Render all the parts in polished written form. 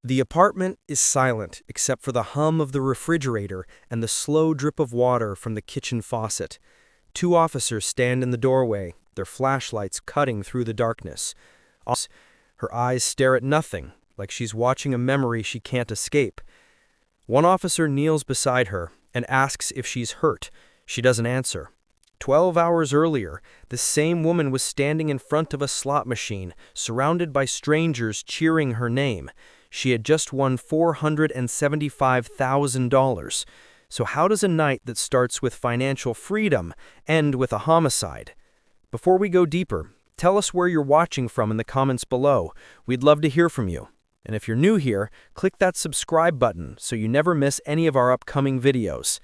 The apartment is silent except for the hum of the refrigerator and the slow drip of water from the kitchen faucet. Two officers stand in the doorway, their flashlights cutting through the darkness. Her eyes stare at nothing, like she's watching a memory she can't escape. One officer kneels beside her and asks if she's hurt. She doesn't answer. 12 hours earlier, the same woman was standing in front of a slot machine, surrounded by strangers cheering her name. She had just won $475,000. So how does a night that starts with financial freedom end with a homicide? Before we go deeper, tell us where you're watching from in the comments below. We'd love to hear from you. And if you're new here, click that subscribe button so you never miss any of our upcoming videos.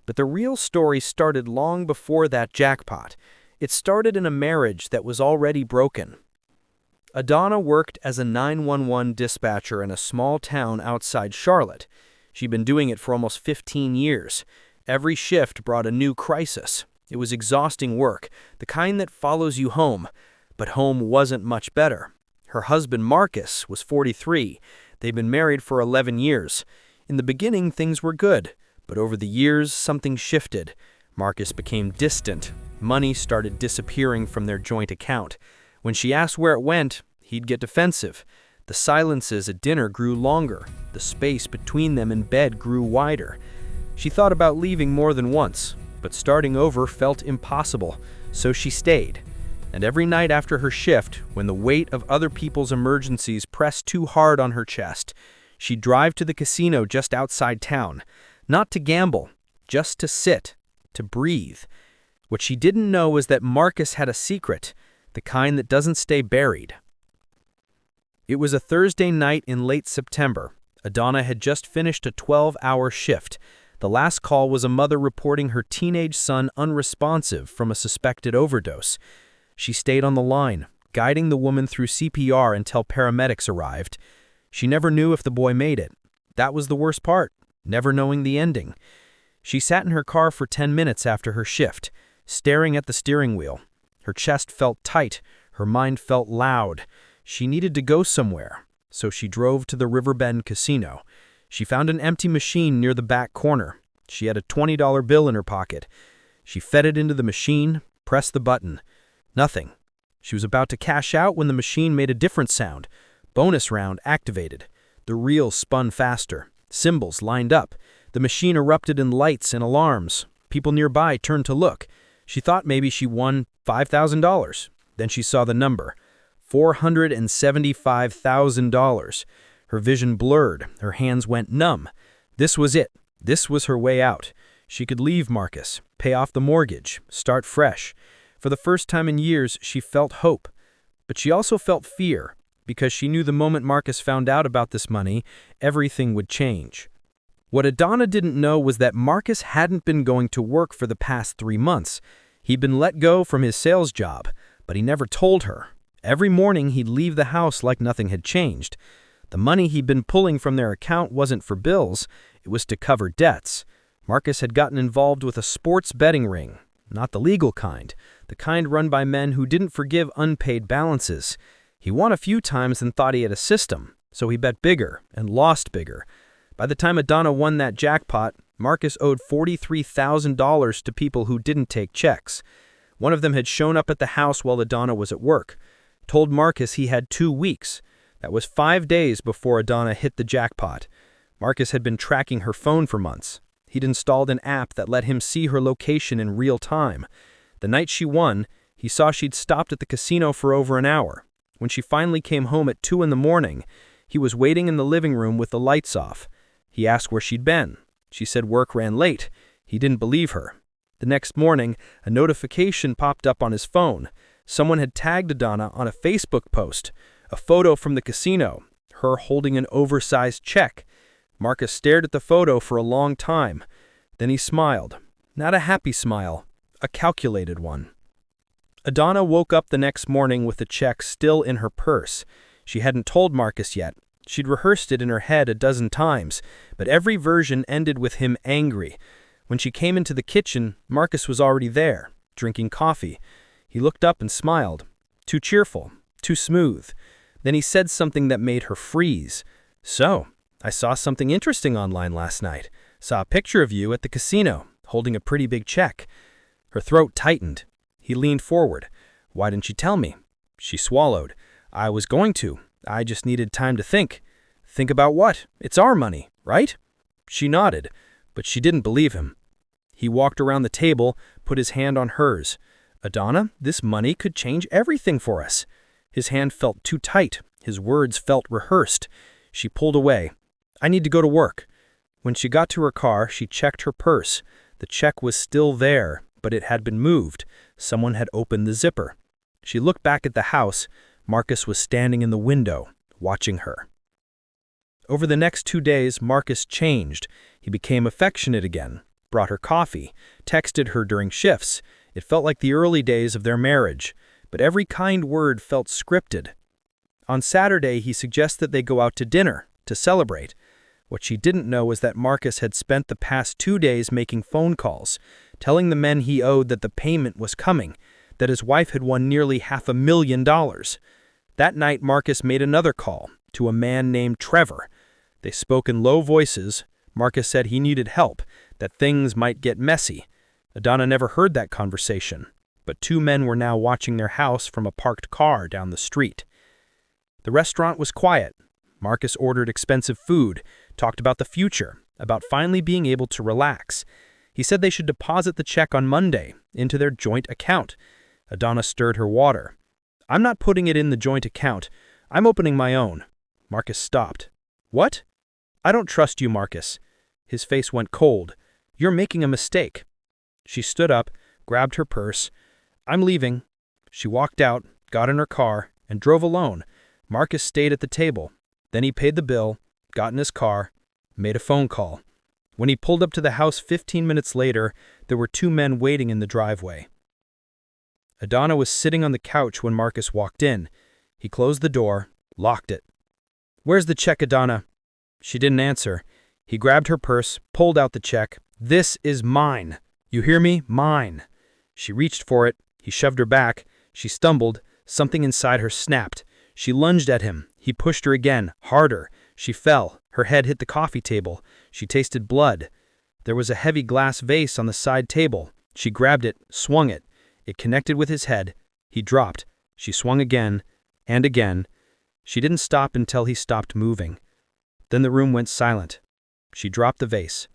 But the real story started long before that jackpot. It started in a marriage that was already broken. Adonna worked as a 911 dispatcher in a small town outside Charlotte. She'd been doing it for almost 15 years. Every shift brought a new crisis. It was exhausting work, the kind that follows you home. But home wasn't much better. Her husband, Marcus, was 43. They'd been married for 11 years. In the beginning, things were good. But over the years, something shifted. Marcus became distant. Money started disappearing from their joint account. When she asked where it went, he'd get defensive. The silences at dinner grew longer. The space between them in bed grew wider. She thought about leaving more than once, but starting over felt impossible, so she stayed. And every night after her shift, when the weight of other people's emergencies pressed too hard on her chest, she'd drive to the casino just outside town, not to gamble, just to sit, to breathe. What she didn't know was that Marcus had a secret, the kind that doesn't stay buried. It was a Thursday night in late September. Adonna had just finished a 12-hour shift. The last call was a mother reporting her teenage son unresponsive from a suspected overdose. She stayed on the line, guiding the woman through CPR until paramedics arrived. She never knew if the boy made it. That was the worst part, never knowing the ending. She sat in her car for 10 minutes after her shift, staring at the steering wheel. Her chest felt tight, her mind felt loud. She needed to go somewhere, so she drove to the Riverbend Casino. She found an empty machine near the back corner. She had a $20 bill in her pocket. She fed it into the machine, pressed the button. Nothing. She was about to cash out when the machine made a different sound. Bonus round activated. The reel spun faster. Symbols lined up. The machine erupted in lights and alarms. People nearby turned to look. She thought maybe she won $5,000. Then she saw the number. $475,000. Her vision blurred. Her hands went numb. This was it. This was her way out. She could leave Marcus, pay off the mortgage, start fresh. For the first time in years, she felt hope. But she also felt fear, because she knew the moment Marcus found out about this money, everything would change. What Adonna didn't know was that Marcus hadn't been going to work for the past 3 months. He'd been let go from his sales job, but he never told her. Every morning he'd leave the house like nothing had changed. The money he'd been pulling from their account wasn't for bills, it was to cover debts. Marcus had gotten involved with a sports betting ring, not the legal kind, the kind run by men who didn't forgive unpaid balances. He won a few times and thought he had a system, so he bet bigger and lost bigger. By the time Adonna won that jackpot, Marcus owed $43,000 to people who didn't take checks. One of them had shown up at the house while Adonna was at work, told Marcus he had 2 weeks. That was 5 days before Adonna hit the jackpot. Marcus had been tracking her phone for months. He'd installed an app that let him see her location in real time. The night she won, he saw she'd stopped at the casino for over an hour. When she finally came home at 2 in the morning, he was waiting in the living room with the lights off. He asked where she'd been. She said work ran late. He didn't believe her. The next morning, a notification popped up on his phone. Someone had tagged Adonna on a Facebook post, a photo from the casino, her holding an oversized check. Marcus stared at the photo for a long time. Then he smiled. Not a happy smile, a calculated one. Adonna woke up the next morning with the check still in her purse. She hadn't told Marcus yet. She'd rehearsed it in her head a dozen times, but every version ended with him angry. When she came into the kitchen, Marcus was already there, drinking coffee. He looked up and smiled. Too cheerful, too smooth. Then he said something that made her freeze. So, I saw something interesting online last night. Saw a picture of you at the casino, holding a pretty big check. Her throat tightened. He leaned forward. Why didn't you tell me? She swallowed. I was going to. I just needed time to think. Think about what? It's our money, right? She nodded, but she didn't believe him. He walked around the table, put his hand on hers. Adonna, this money could change everything for us. His hand felt too tight. His words felt rehearsed. She pulled away. I need to go to work. When she got to her car, she checked her purse. The check was still there, but it had been moved. Someone had opened the zipper. She looked back at the house. Marcus was standing in the window, watching her. Over the next 2 days, Marcus changed. He became affectionate again, brought her coffee, texted her during shifts. It felt like the early days of their marriage, but every kind word felt scripted. On Saturday, he suggested they go out to dinner to celebrate. What she didn't know was that Marcus had spent the past 2 days making phone calls, telling the men he owed that the payment was coming, that his wife had won nearly $500,000. That night, Marcus made another call to a man named Trevor. They spoke in low voices. Marcus said he needed help, that things might get messy. Adonna never heard that conversation, but 2 men were now watching their house from a parked car down the street. The restaurant was quiet. Marcus ordered expensive food, talked about the future, about finally being able to relax. He said they should deposit the check on Monday into their joint account. Adonna stirred her water. I'm not putting it in the joint account. I'm opening my own. Marcus stopped. What? I don't trust you, Marcus. His face went cold. You're making a mistake. She stood up, grabbed her purse. I'm leaving. She walked out, got in her car, and drove alone. Marcus stayed at the table. Then he paid the bill, got in his car, made a phone call. When he pulled up to the house 15 minutes later, there were 2 men waiting in the driveway. Adonna was sitting on the couch when Marcus walked in. He closed the door, locked it. Where's the check, Adonna? She didn't answer. He grabbed her purse, pulled out the check. This is mine. You hear me? Mine. She reached for it. He shoved her back. She stumbled. Something inside her snapped. She lunged at him. He pushed her again, harder. She fell. Her head hit the coffee table. She tasted blood. There was a heavy glass vase on the side table. She grabbed it, swung it. It connected with his head. He dropped. She swung again, and again. She didn't stop until he stopped moving. Then the room went silent. She dropped the vase.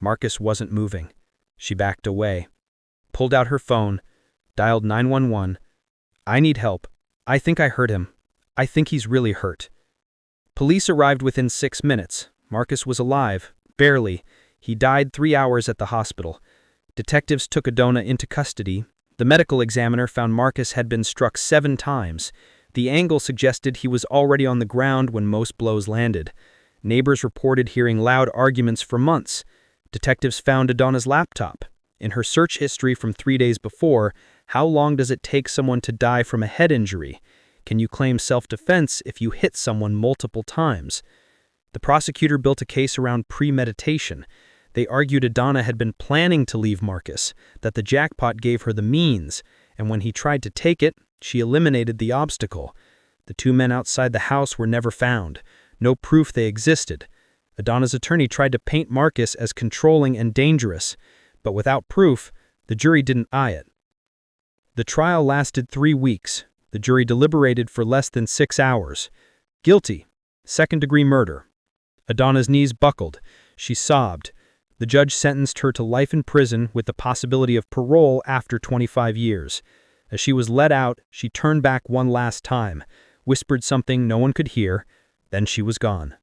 Marcus wasn't moving. She backed away, pulled out her phone, dialed 911. I need help. I think I hurt him. I think he's really hurt. Police arrived within 6 minutes. Marcus was alive, barely. He died 3 hours at the hospital. Detectives took Adonna into custody. The medical examiner found Marcus had been struck 7 times. The angle suggested he was already on the ground when most blows landed. Neighbors reported hearing loud arguments for months. Detectives found Adonna's laptop. In her search history from 3 days before, how long does it take someone to die from a head injury? Can you claim self-defense if you hit someone multiple times? The prosecutor built a case around premeditation. They argued Adonna had been planning to leave Marcus, that the jackpot gave her the means, and when he tried to take it, she eliminated the obstacle. The 2 men outside the house were never found. No proof they existed. Adonna's attorney tried to paint Marcus as controlling and dangerous, but without proof, the jury didn't eye it. The trial lasted 3 weeks. The jury deliberated for less than 6 hours. Guilty. Second-degree murder. Adonna's knees buckled. She sobbed. The judge sentenced her to life in prison with the possibility of parole after 25 years. As she was let out, she turned back one last time, whispered something no one could hear, then she was gone.